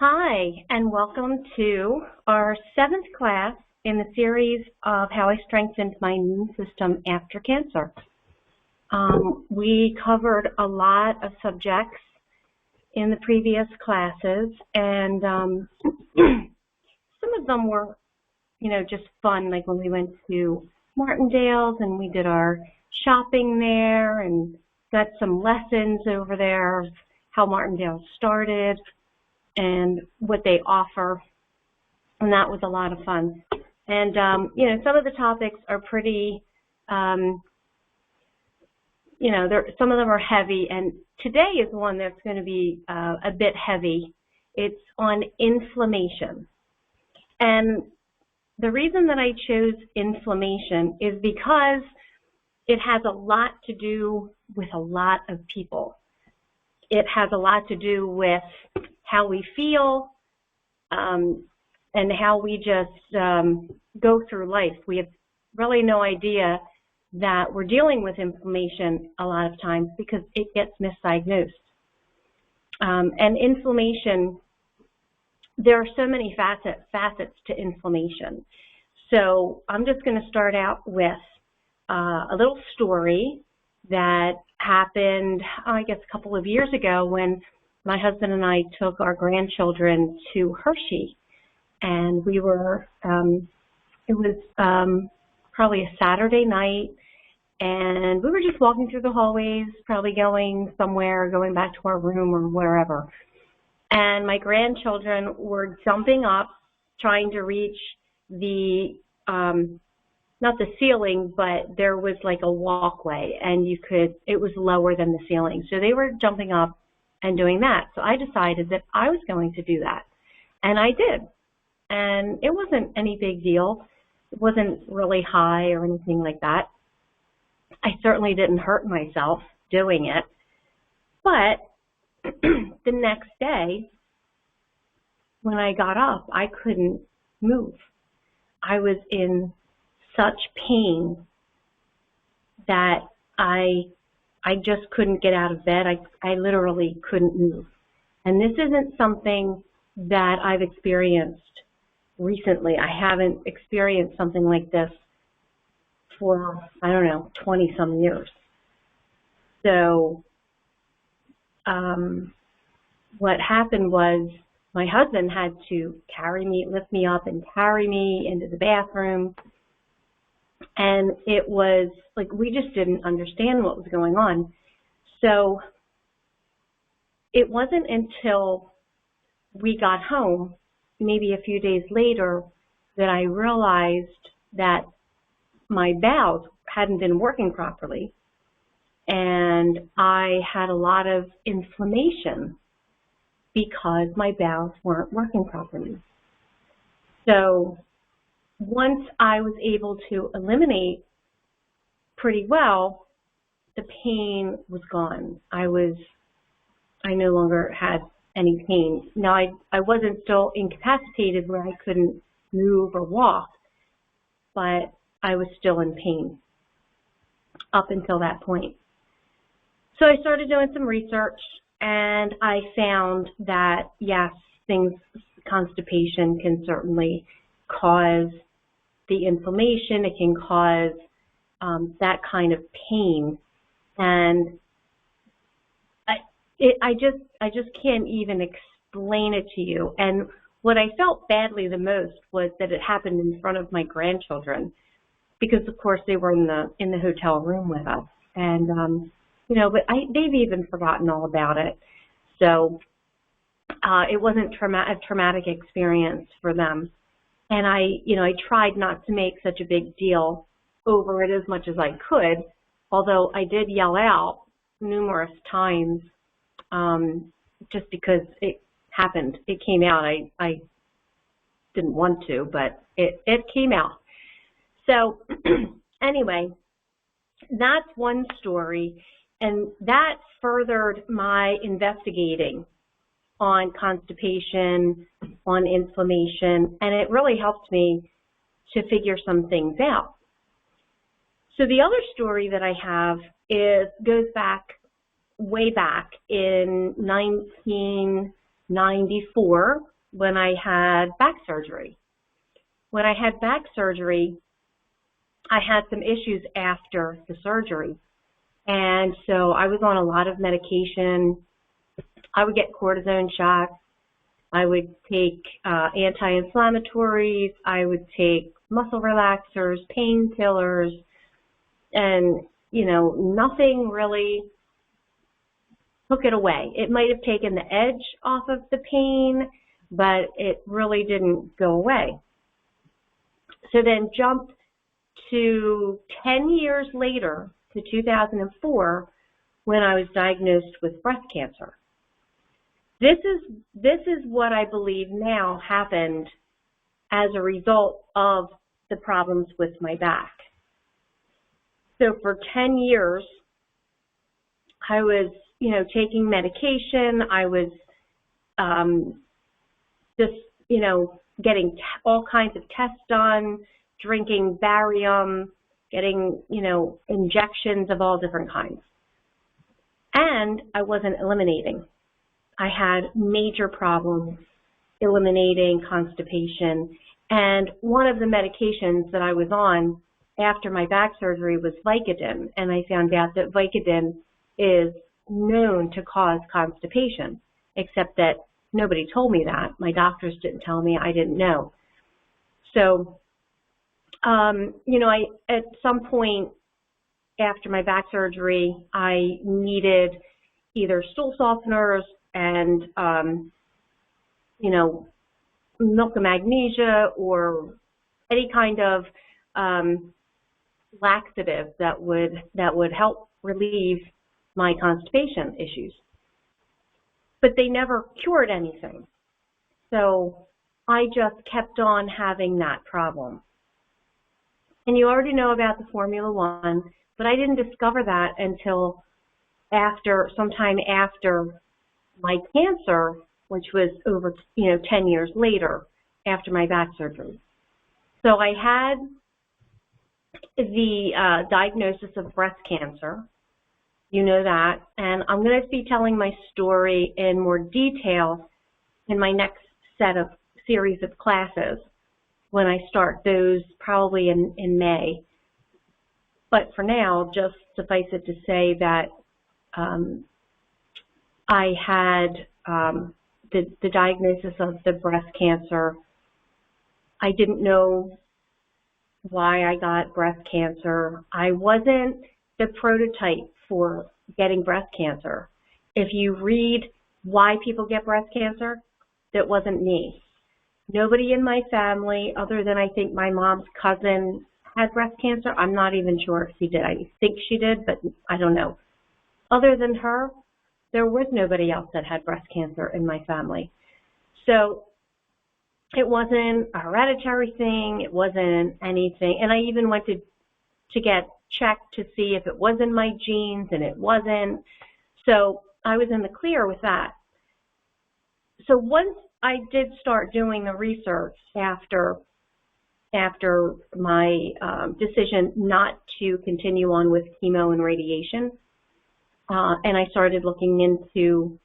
Hi, and welcome to our 7th class in the series of How I Strengthened My Immune System After Cancer. We covered a lot of subjects in the previous classes, and some of them were, just fun, like when we went to Martindale's and we did our shopping there and got some lessons over there of how Martindale started and what they offer, and that was a lot of fun. And, some of the topics are pretty, some of them are heavy, and today is one that's going to be a bit heavy. It's on inflammation. And the reason that I chose inflammation is because it has a lot to do with a lot of people. It has a lot to do with how we feel, and how we just go through life. We have really no idea that we're dealing with inflammation a lot of times because it gets misdiagnosed. And inflammation, there are so many facets to inflammation. So I'm just going to start out with a little story that happened, I guess, a couple of years ago when my husband and I took our grandchildren to Hershey, and we were, it was probably a Saturday night, and we were just walking through the hallways, probably going somewhere, going back to our room or wherever. And my grandchildren were jumping up, trying to reach the, not the ceiling, but there was like a walkway, and it was lower than the ceiling. So they were jumping up and doing that. So I decided that I was going to do that. And I did. And it wasn't any big deal. It wasn't really high or anything like that. I certainly didn't hurt myself doing it. But the next day, when I got up, I couldn't move. I was in such pain that I just couldn't get out of bed. I literally couldn't move. And this isn't something that I've experienced recently. I haven't experienced something like this for, 20-some years. So what happened was my husband had to lift me up and carry me into the bathroom. And it was like we just didn't understand what was going on. So it wasn't until we got home, maybe a few days later, that I realized that my bowels hadn't been working properly, and I had a lot of inflammation because my bowels weren't working properly. So once I was able to eliminate pretty well, the pain was gone. I no longer had any pain. Now, I wasn't still incapacitated where I couldn't move or walk, but I was still in pain up until that point. So I started doing some research, and I found that, yes, constipation can certainly cause the inflammation. It can cause that kind of pain, and I just can't even explain it to you. And what I felt badly the most was that it happened in front of my grandchildren, because of course they were in the hotel room with us, and but they've even forgotten all about it. So it wasn't a traumatic experience for them. And I tried not to make such a big deal over it as much as I could, although I did yell out numerous times just because it happened. It came out. I didn't want to, but it came out. So anyway, that's one story, and that furthered my investigating on constipation, on inflammation, and it really helped me to figure some things out. So the other story that I have goes way back in 1994. when I had back surgery. When I had back surgery, I had some issues after the surgery. And so I was on a lot of medication. I would get cortisone shots. I would take anti-inflammatories. I would take muscle relaxers, painkillers, and, you know, nothing really took it away. It might have taken the edge off of the pain, but it really didn't go away. So then jump to 10 years later, to 2004, when I was diagnosed with breast cancer. This is what I believe now happened as a result of the problems with my back. So for 10 years, I was, you know, taking medication. I was just, you know, getting all kinds of tests done, drinking barium, getting, you know, injections of all different kinds. And I wasn't eliminating. I had major problems eliminating constipation. And one of the medications that I was on after my back surgery was Vicodin. And I found out that Vicodin is known to cause constipation, except that nobody told me that. My doctors didn't tell me. I didn't know. So, you know, at some point after my back surgery, I needed either stool softeners and, you know, milk of magnesia or any kind of laxative that would help relieve my constipation issues. But they never cured anything. So I just kept on having that problem. And you already know about the Formula 1, but I didn't discover that until sometime after my cancer, which was over, you know, 10 years later after my back surgery. So I had the diagnosis of breast cancer. You know that. And I'm going to be telling my story in more detail in my next series of classes when I start those probably in May. But for now, just suffice it to say that I had the diagnosis of the breast cancer. I didn't know why I got breast cancer. I wasn't the prototype for getting breast cancer. If you read why people get breast cancer, that wasn't me. Nobody in my family, other than I think my mom's cousin, had breast cancer. I'm not even sure if she did. I think she did, but I don't know. Other than her, there was nobody else that had breast cancer in my family. So it wasn't a hereditary thing. It wasn't anything. And I even went to get checked to see if it was in my genes, and it wasn't. So I was in the clear with that. So once I did start doing the research after my decision not to continue on with chemo and radiation, and I started looking into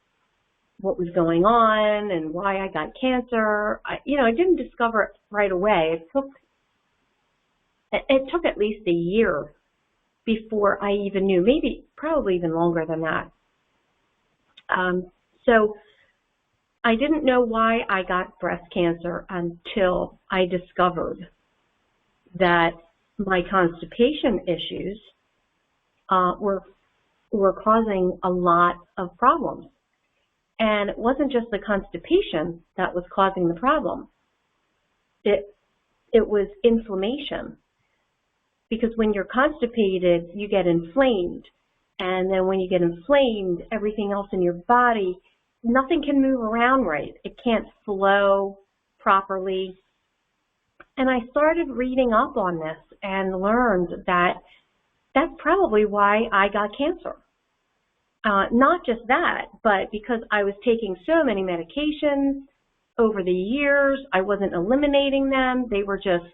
what was going on and why I got cancer. I didn't discover it right away. It took at least a year before I even knew, probably even longer than that. So I didn't know why I got breast cancer until I discovered that my constipation issues were causing a lot of problems. And it wasn't just the constipation that was causing the problem. It was inflammation. Because when you're constipated, you get inflamed. And then when you get inflamed, everything else in your body, nothing can move around right. It can't flow properly. And I started reading up on this and learned that that's probably why I got cancer. Not just that, but because I was taking so many medications over the years, I wasn't eliminating them. They were just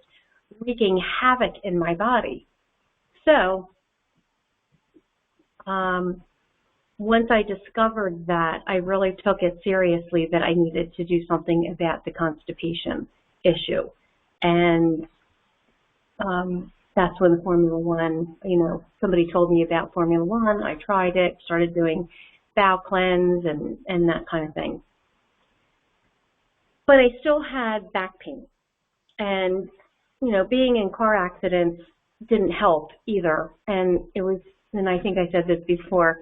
wreaking havoc in my body. So once I discovered that, I really took it seriously that I needed to do something about the constipation issue. And that's when the Formula One, somebody told me about Formula One. I tried it, started doing bowel cleanse and that kind of thing. But I still had back pain. And, being in car accidents didn't help either. And I think I said this before,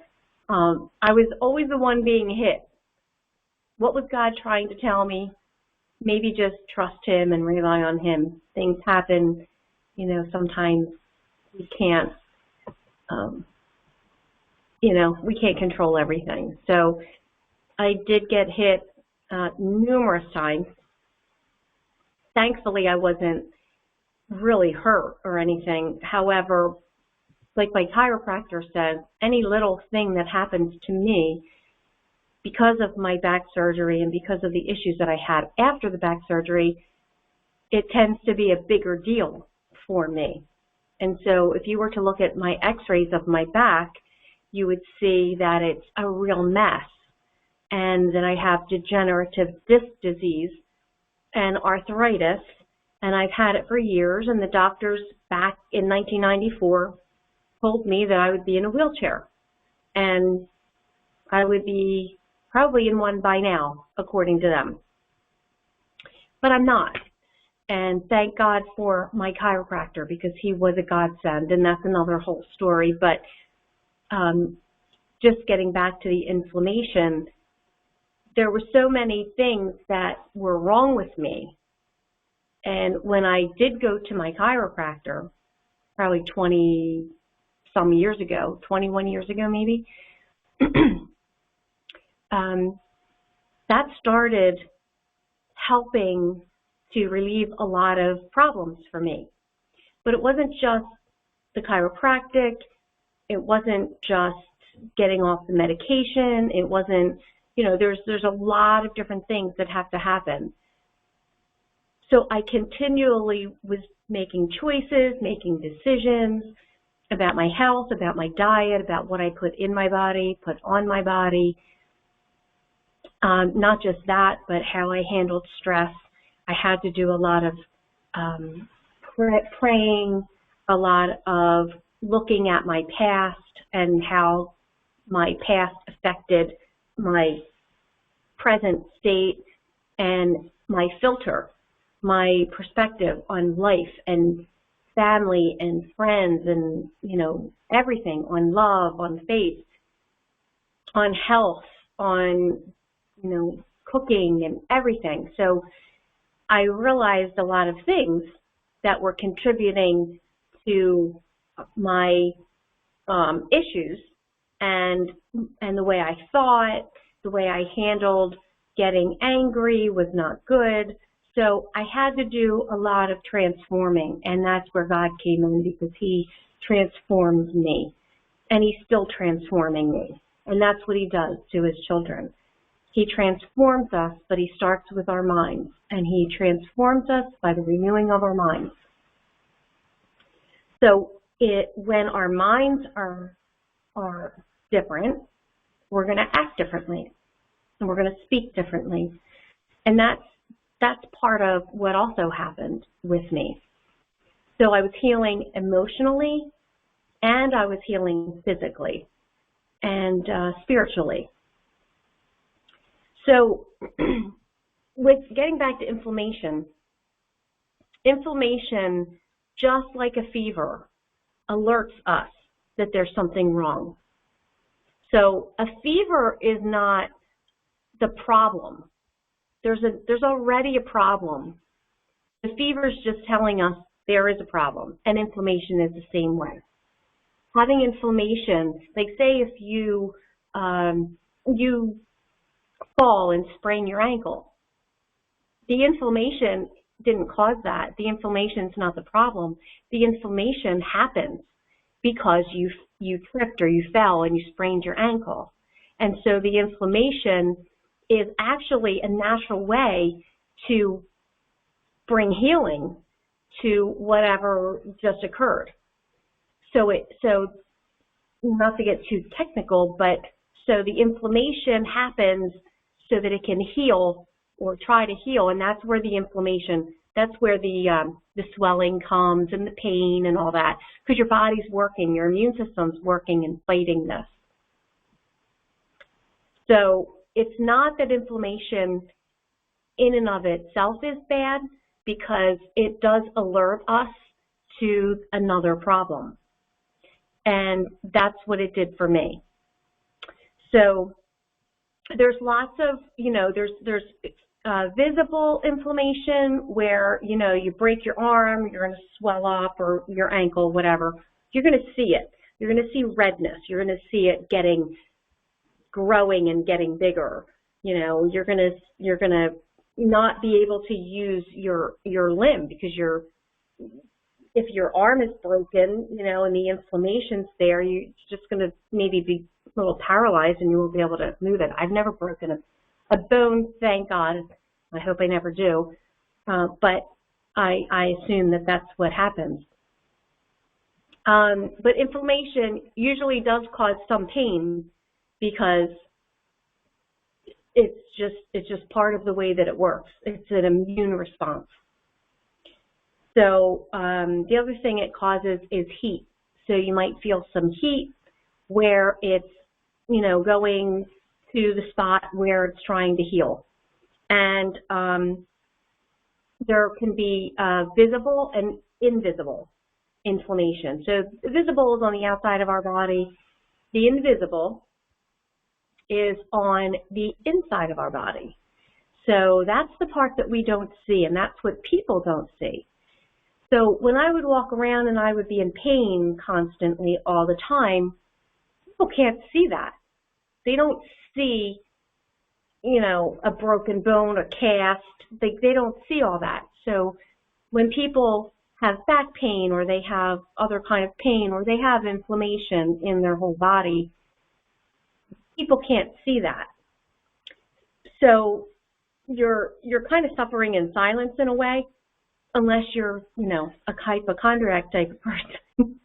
I was always the one being hit. What was God trying to tell me? Maybe just trust him and rely on him. Things happen, sometimes we can't, we can't control everything. So I did get hit numerous times. Thankfully, I wasn't really hurt or anything. However, like my chiropractor says, any little thing that happens to me because of my back surgery and because of the issues that I had after the back surgery, it tends to be a bigger deal for me. And so if you were to look at my x-rays of my back, you would see that it's a real mess. And that I have degenerative disc disease and arthritis, and I've had it for years, and the doctors back in 1994 told me that I would be in a wheelchair, and I would be probably in one by now, according to them. But I'm not, and thank God for my chiropractor, because he was a godsend, and that's another whole story. But just getting back to the inflammation, there were so many things that were wrong with me. And when I did go to my chiropractor, probably 20-some years ago, 21 years ago maybe, that started helping to relieve a lot of problems for me. But it wasn't just the chiropractic, it wasn't just getting off the medication, it wasn't, there's a lot of different things that have to happen. So I continually was making choices, making decisions about my health, about my diet, about what I put in my body, put on my body. Not just that, but how I handled stress. I had to do a lot of praying, a lot of looking at my past and how my past affected my present state and my filter, my perspective on life and family and friends and, everything, on love, on faith, on health, on, cooking and everything. So I realized a lot of things that were contributing to my issues and the way I thought, the way I handled getting angry was not good. So I had to do a lot of transforming, and that's where God came in, because he transformed me, and he's still transforming me. And that's what he does to his children. He transforms us, but he starts with our minds, and he transforms us by the renewing of our minds. So when our minds are different, we're going to act differently, and we're going to speak differently. And that's part of what also happened with me. So I was healing emotionally, and I was healing physically and spiritually. So with getting back to inflammation, just like a fever, alerts us that there's something wrong. So a fever is not the problem. There's already a problem. The fever is just telling us there is a problem, and inflammation is the same way. Having inflammation, like say if you fall and sprain your ankle, the inflammation didn't cause that. The inflammation is not the problem. The inflammation happens because you tripped or you fell and you sprained your ankle. And so the inflammation is actually a natural way to bring healing to whatever just occurred. So not to get too technical, but So the inflammation happens so that it can heal or try to heal, and that's where the inflammation, that's where the swelling comes and the pain and all that, because your body's working, your immune system's working and fighting this. So it's not that inflammation in and of itself is bad, because it does alert us to another problem. And that's what it did for me. So there's lots of, there's visible inflammation where, you break your arm, you're going to swell up, or your ankle, whatever. You're going to see it. You're going to see redness. You're going to see it growing and getting bigger. You're going to not be able to use your limb, because if your arm is broken, and the inflammation's there, you're just going to maybe be a little paralyzed and you won't be able to move it. I've never broken a bone, thank God. I hope I never do. But I assume that that's what happens. But inflammation usually does cause some pain, because it's just part of the way that it works. It's an immune response. So the other thing it causes is heat. So you might feel some heat where it's, going to the spot where it's trying to heal. And there can be visible and invisible inflammation. So the visible is on the outside of our body. The invisible is on the inside of our body. So that's the part that we don't see, and that's what people don't see. So when I would walk around and I would be in pain constantly all the time, people can't see that. They don't see, a broken bone, a cast. They don't see all that. So when people have back pain, or they have other kind of pain, or they have inflammation in their whole body, people can't see that. So you're kind of suffering in silence in a way, unless you're, a hypochondriac type of person.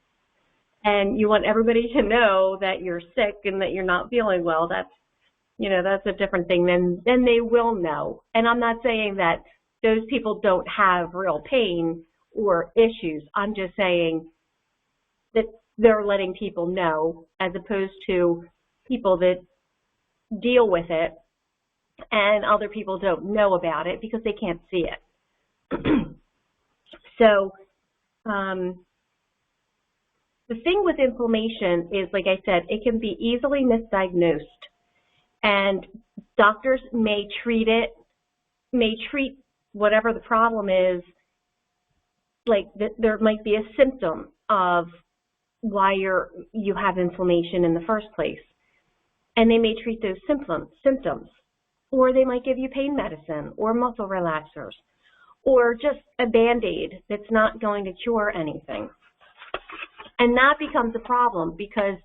And you want everybody to know that you're sick and that you're not feeling well. That's a different thing. Then they will know. And I'm not saying that those people don't have real pain or issues. I'm just saying that they're letting people know, as opposed to people that deal with it and other people don't know about it because they can't see it. So the thing with inflammation is, like I said, it can be easily misdiagnosed, and doctors may treat whatever the problem is, like there might be a symptom of why you have inflammation in the first place, and they may treat those symptoms, or they might give you pain medicine or muscle relaxers, or just a Band-Aid that's not going to cure anything. And that becomes a problem, because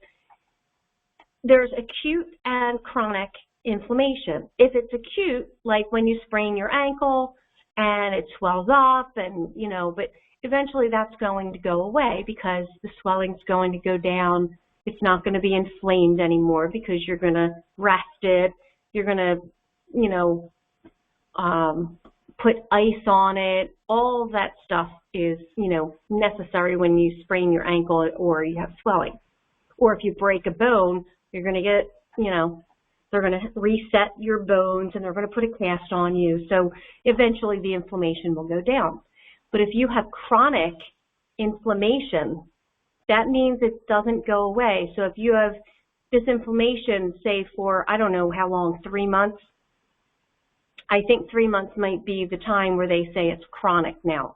there's acute and chronic inflammation. If it's acute, like when you sprain your ankle and it swells up, and but eventually that's going to go away, because the swelling's going to go down. It's not going to be inflamed anymore, because you're going to rest it. You're going to, put ice on it. All that stuff is, necessary when you sprain your ankle or you have swelling. Or if you break a bone, you're going to get, they're going to reset your bones and they're going to put a cast on you. So eventually the inflammation will go down. But if you have chronic inflammation, that means it doesn't go away. So if you have this inflammation, say for, I don't know how long, 3 months, I think 3 months might be the time where they say it's chronic now.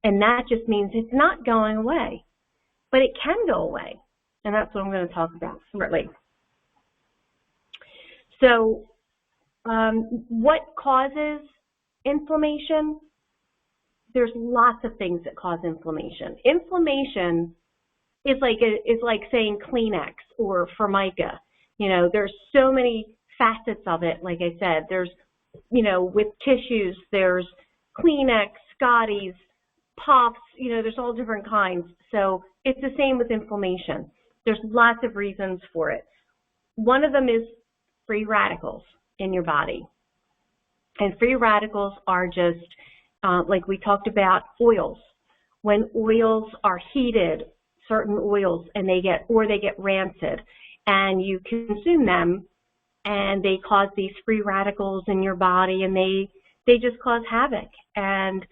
And that just means it's not going away. But it can go away. And that's what I'm going to talk about shortly. So what causes inflammation? There's lots of things that cause inflammation. Inflammation is like saying Kleenex or Formica. There's so many facets of it. Like I said, there's with tissues, there's Kleenex, Scotties, Puffs, there's all different kinds. So it's the same with inflammation. There's lots of reasons for it. one of them is free radicals in your body. And free radicals are just, like we talked about, oils. When oils are heated, certain oils, and they get rancid, and you consume them, and they cause these free radicals in your body, and they just cause havoc, and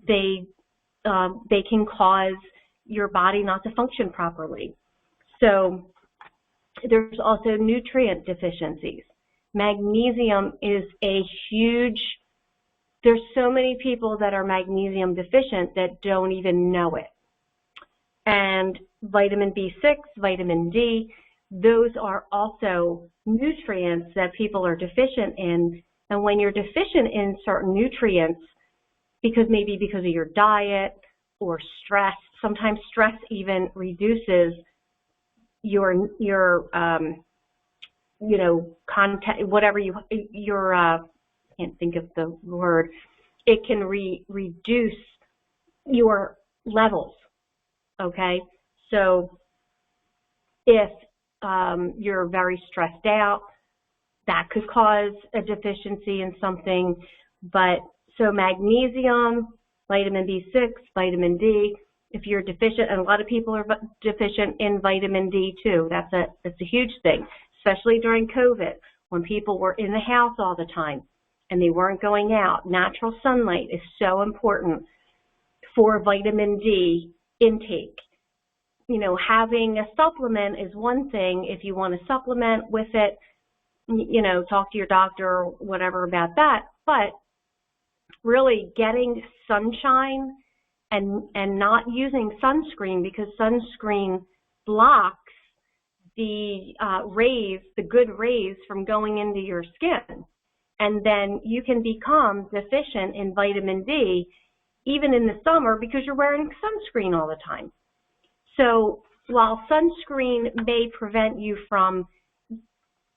they can cause your body not to function properly. So there's also nutrient deficiencies. Magnesium is a huge, there's so many people that are magnesium deficient that don't even know it. And vitamin B6, vitamin D, those are also nutrients that people are deficient in. And when you're deficient in certain nutrients, maybe because of your diet or stress, sometimes stress even reduces your content, whatever can't think of the word, it can reduce your levels, okay? So if you're very stressed out, that could cause a deficiency in something. But so magnesium, vitamin B6, vitamin D, if you're deficient, and a lot of people are deficient in vitamin D too. That's a huge thing, especially during COVID when people were in the house all the time and they weren't going out. Natural sunlight is so important for vitamin D intake. You know, having a supplement is one thing. If you want to supplement with it, you know, talk to your doctor or whatever about that. But really getting sunshine and not using sunscreen, because sunscreen blocks the rays, the good rays from going into your skin. And then you can become deficient in vitamin D even in the summer because you're wearing sunscreen all the time. So while sunscreen may prevent you from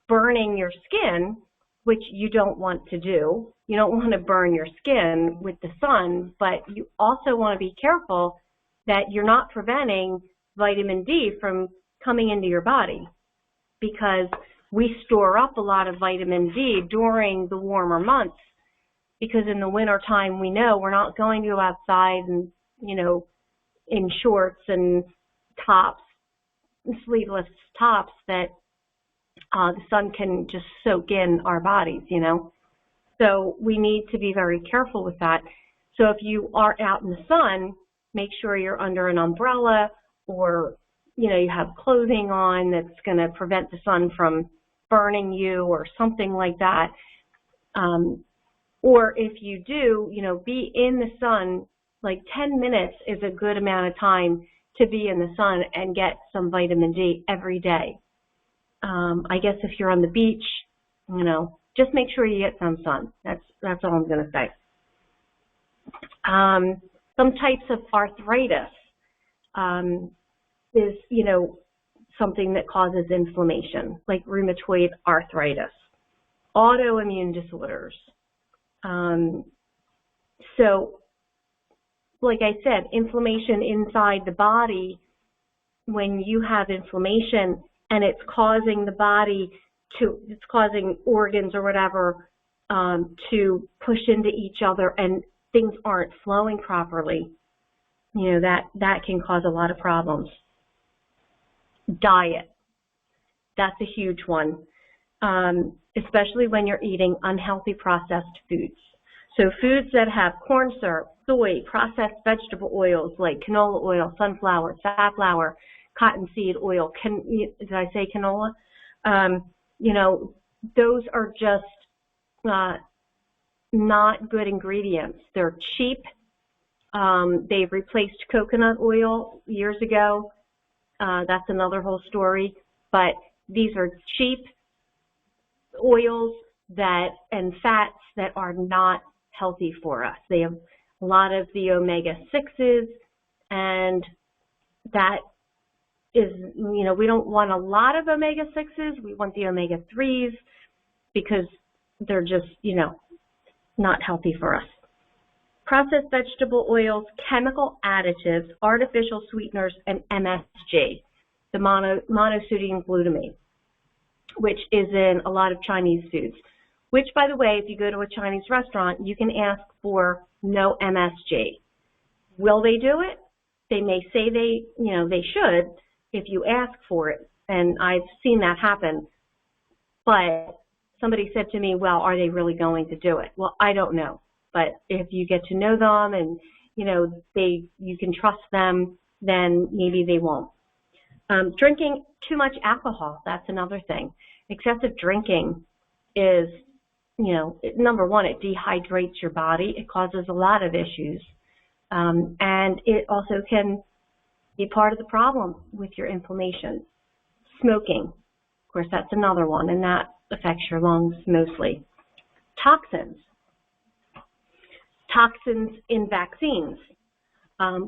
burning your skin, which you don't want to do, you don't want to burn your skin with the sun, but you also want to be careful that you're not preventing vitamin D from coming into your body, because we store up a lot of vitamin D during the warmer months, because in the winter time we know we're not going to go outside and, you know, in shorts and tops, sleeveless tops, that the sun can just soak in our bodies, you know. So we need to be very careful with that. So if you are out in the sun, make sure you're under an umbrella, or, you know, you have clothing on that's going to prevent the sun from burning you or something like that. Or if you do, you know, be in the sun, like 10 minutes is a good amount of time to be in the sun and get some vitamin D every day. I guess if you're on the beach, you know, just make sure you get some sun. That's all I'm going to say. Some types of arthritis is, you know, something that causes inflammation, like rheumatoid arthritis, autoimmune disorders. So, like I said, inflammation inside the body, when you have inflammation and it's causing the body to, it's causing organs or whatever to push into each other and things aren't flowing properly, you know, that can cause a lot of problems. Diet, that's a huge one, especially when you're eating unhealthy processed foods. So foods that have corn syrup, soy, processed vegetable oils like canola oil, sunflower, safflower, cottonseed oil. Did I say canola? You know, those are just not good ingredients. They're cheap. They've replaced coconut oil years ago. That's another whole story. But these are cheap oils and fats that are not healthy for us. They have a lot of the omega-6s, and that is, you know, we don't want a lot of omega-6s. We want the omega-3s because they're just, you know, not healthy for us. Processed vegetable oils, chemical additives, artificial sweeteners, and MSG, the monosodium glutamate. which is in a lot of Chinese foods, which, by the way, if you go to a Chinese restaurant, you can ask for no MSG. Will they do it? They may say they should if you ask for it, and I've seen that happen. But somebody said to me, well, are they really going to do it? Well, I don't know. But if you get to know them and, you can trust them, then maybe they won't. Drinking too much alcohol, that's another thing. Excessive drinking is, number one, it dehydrates your body. It causes a lot of issues. And it also can be part of the problem with your inflammation. Smoking, of course, that's another one, and that affects your lungs mostly. Toxins. Toxins in vaccines.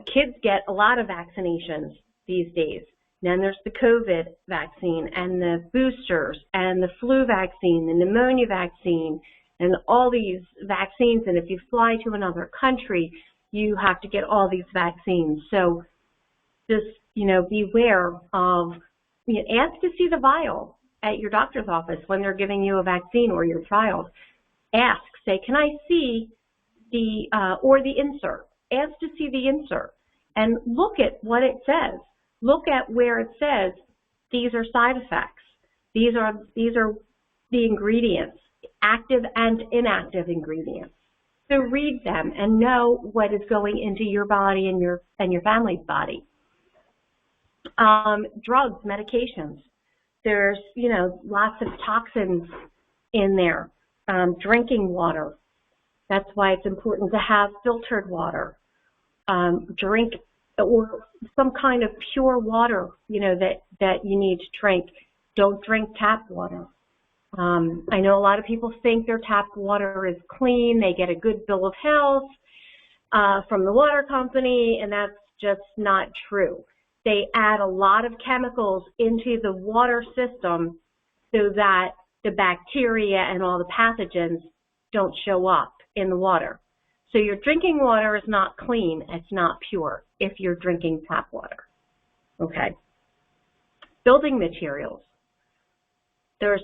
Kids get a lot of vaccinations these days. Then there's the COVID vaccine and the boosters and the flu vaccine, the pneumonia vaccine, and all these vaccines. And if you fly to another country, you have to get all these vaccines. So just, beware of, ask to see the vial at your doctor's office when they're giving you a vaccine or your child. Ask, say, can I see the insert? Ask to see the insert and look at what it says. Look at where it says these are side effects. These are the ingredients, active and inactive ingredients. So read them and know what is going into your body and your family's body. Drugs, medications. There's lots of toxins in there. Drinking water. That's why it's important to have filtered water. Drink or some kind of pure water, that you need to drink. Don't drink tap water. I know a lot of people think their tap water is clean. They get a good bill of health from the water company, and that's just not true. They add a lot of chemicals into the water system so that the bacteria and all the pathogens don't show up in the water. So your drinking water is not clean. It's not pure if you're drinking tap water. Okay. Building materials. There's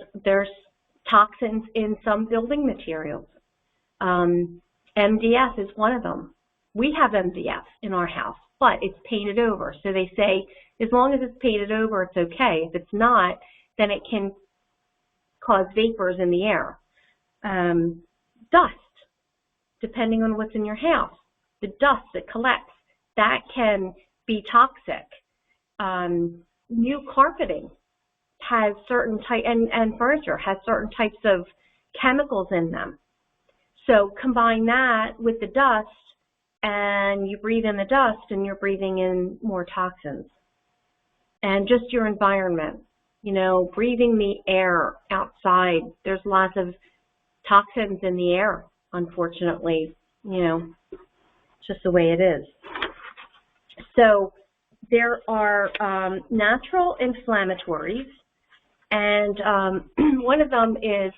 toxins in some building materials. MDF is one of them. We have MDF in our house, but it's painted over. So they say as long as it's painted over, it's okay. If it's not, then it can cause vapors in the air. Dust, depending on what's in your house. The dust that collects, that can be toxic. New carpeting has certain type, and furniture has certain types of chemicals in them. So combine that with the dust, and you breathe in the dust, and you're breathing in more toxins. And just your environment, breathing the air outside. There's lots of toxins in the air, unfortunately. It's just the way it is. So there are natural inflammatories, and one of them is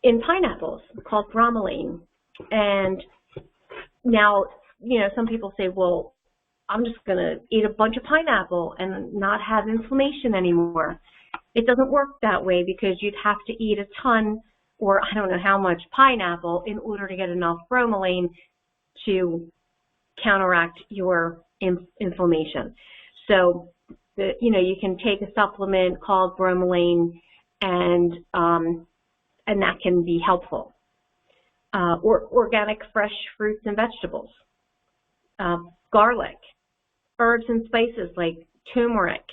in pineapples called bromelain. And now, some people say, well, I'm just going to eat a bunch of pineapple and not have inflammation anymore. It doesn't work that way because you'd have to eat a ton, or I don't know how much pineapple, in order to get enough bromelain to counteract your inflammation. So, you can take a supplement called bromelain, and that can be helpful. Or organic fresh fruits and vegetables, garlic, herbs and spices like turmeric,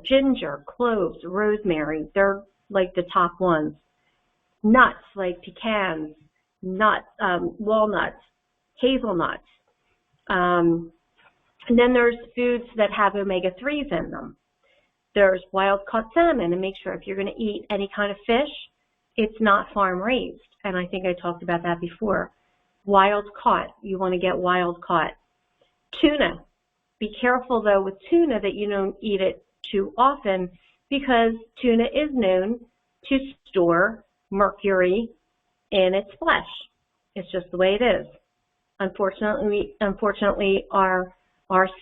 ginger, cloves, rosemary. They're like the top ones. Nuts like pecans, walnuts, hazelnuts. And then there's foods that have omega-3s in them. There's wild-caught salmon, and make sure if you're going to eat any kind of fish, it's not farm-raised. And I think I talked about that before. Wild-caught, you want to get wild-caught. Tuna. Be careful, though, with tuna that you don't eat it too often, because tuna is known to store mercury in its flesh. It's just the way it is. Unfortunately, our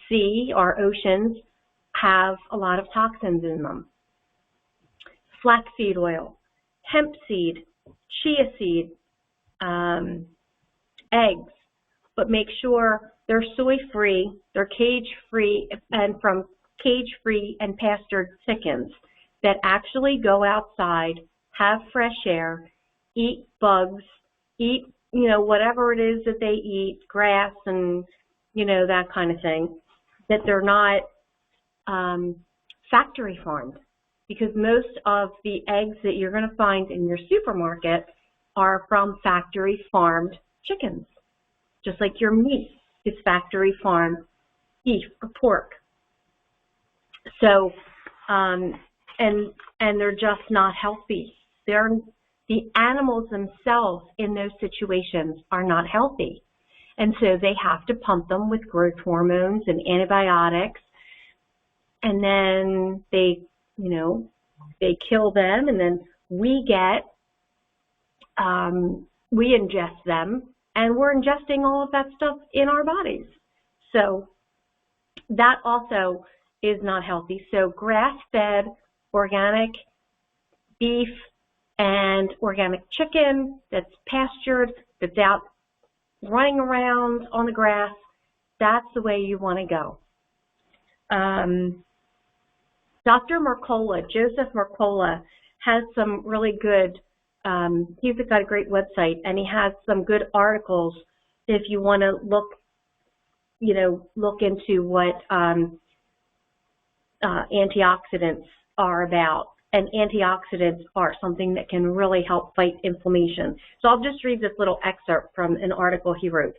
sea, our oceans, have a lot of toxins in them. Flaxseed oil, hemp seed, chia seed, eggs, but make sure they're soy-free, they're cage-free, and from cage-free and pastured chickens that actually go outside, have fresh air, eat bugs, eat, whatever it is that they eat, grass and, that kind of thing, that they're not factory farmed. Because most of the eggs that you're going to find in your supermarket are from factory farmed chickens, just like your meat is factory farmed beef or pork. So, and they're just not healthy. The animals themselves in those situations are not healthy. And so they have to pump them with growth hormones and antibiotics. And then they kill them, and then we ingest them, and we're ingesting all of that stuff in our bodies. So that also is not healthy. So grass-fed, organic beef and organic chicken that's pastured, that's out running around on the grass, that's the way you want to go. Dr. Mercola, Joseph Mercola, has some really good, he's got a great website, and he has some good articles if you want to look into what antioxidants are about. And antioxidants are something that can really help fight inflammation. So I'll just read this little excerpt from an article he wrote.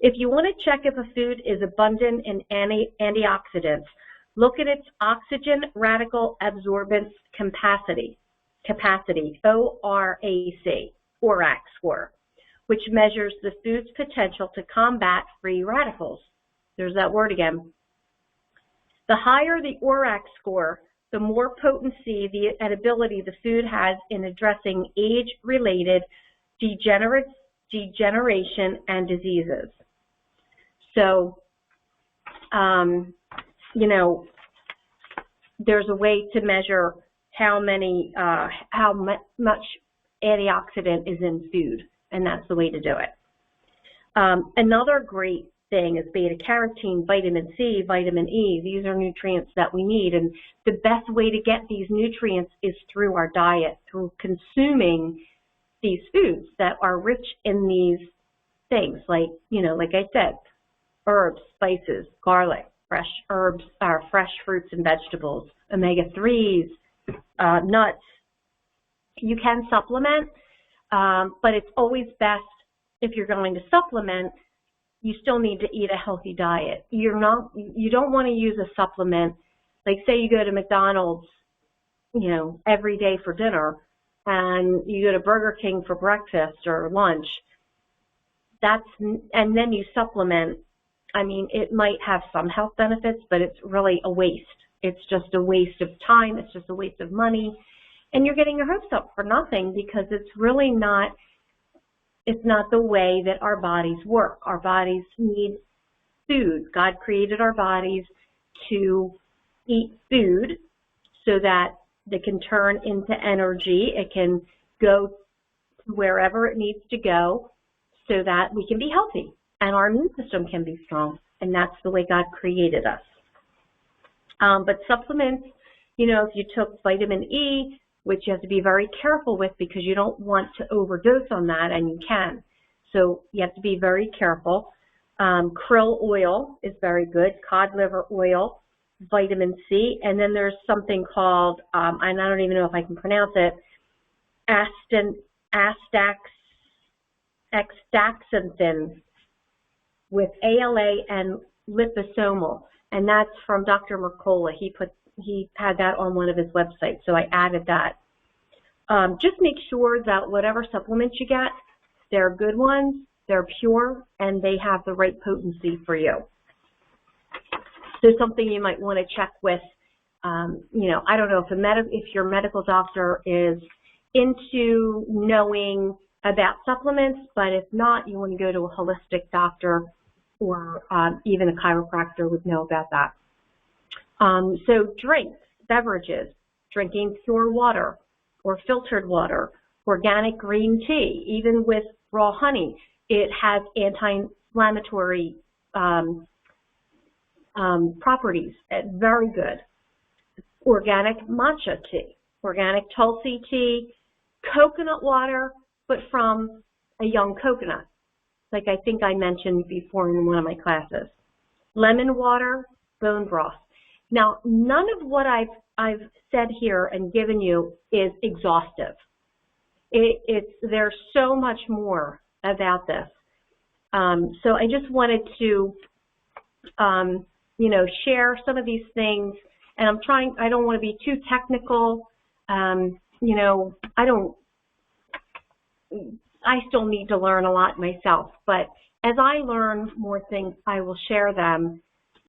If you want to check if a food is abundant in antioxidants, look at its oxygen radical absorbance capacity, ORAC score, which measures the food's potential to combat free radicals. There's that word again. The higher the ORAC score, the more potency and ability the food has in addressing age-related degeneration and diseases. So, there's a way to measure how much antioxidant is in food, and that's the way to do it. Another great thing is beta-carotene, vitamin C, vitamin E. These are nutrients that we need, and the best way to get these nutrients is through our diet, through consuming these foods that are rich in these things, like I said, herbs, spices, garlic, fresh herbs, fresh fruits and vegetables, omega-3s, nuts. You can supplement, but it's always best, if you're going to supplement, you still need to eat a healthy diet. You don't want to use a supplement, like say you go to McDonald's, every day for dinner, and you go to Burger King for breakfast or lunch. And then you supplement. I mean, it might have some health benefits, but it's really a waste. It's just a waste of time. It's just a waste of money. And you're getting your hopes up for nothing, because it's really not, it's not the way that our bodies work. Our bodies need food. God created our bodies to eat food so that they can turn into energy. It can go to wherever it needs to go so that we can be healthy and our immune system can be strong. And that's the way God created us. But supplements, if you took vitamin E, which you have to be very careful with because you don't want to overdose on that, and you can. So you have to be very careful. Krill oil is very good, cod liver oil, vitamin C, and then there's something called, and I don't even know if I can pronounce it, astaxanthin with ALA and liposomal, and that's from Dr. Mercola. He had that on one of his websites, so I added that. Just make sure that whatever supplements you get, they're good ones, they're pure, and they have the right potency for you. So something you might want to check with, I don't know if your medical doctor is into knowing about supplements, but if not, you want to go to a holistic doctor, or even a chiropractor would know about that. So drinks, beverages, drinking pure water or filtered water, organic green tea, even with raw honey, it has anti-inflammatory properties, very good. Organic matcha tea, organic tulsi tea, coconut water, but from a young coconut, like I think I mentioned before in one of my classes. Lemon water, bone broth. Now, none of what I've said here and given you is exhaustive. There's so much more about this. So I just wanted to, share some of these things. And I don't want to be too technical. I still need to learn a lot myself. But as I learn more things, I will share them.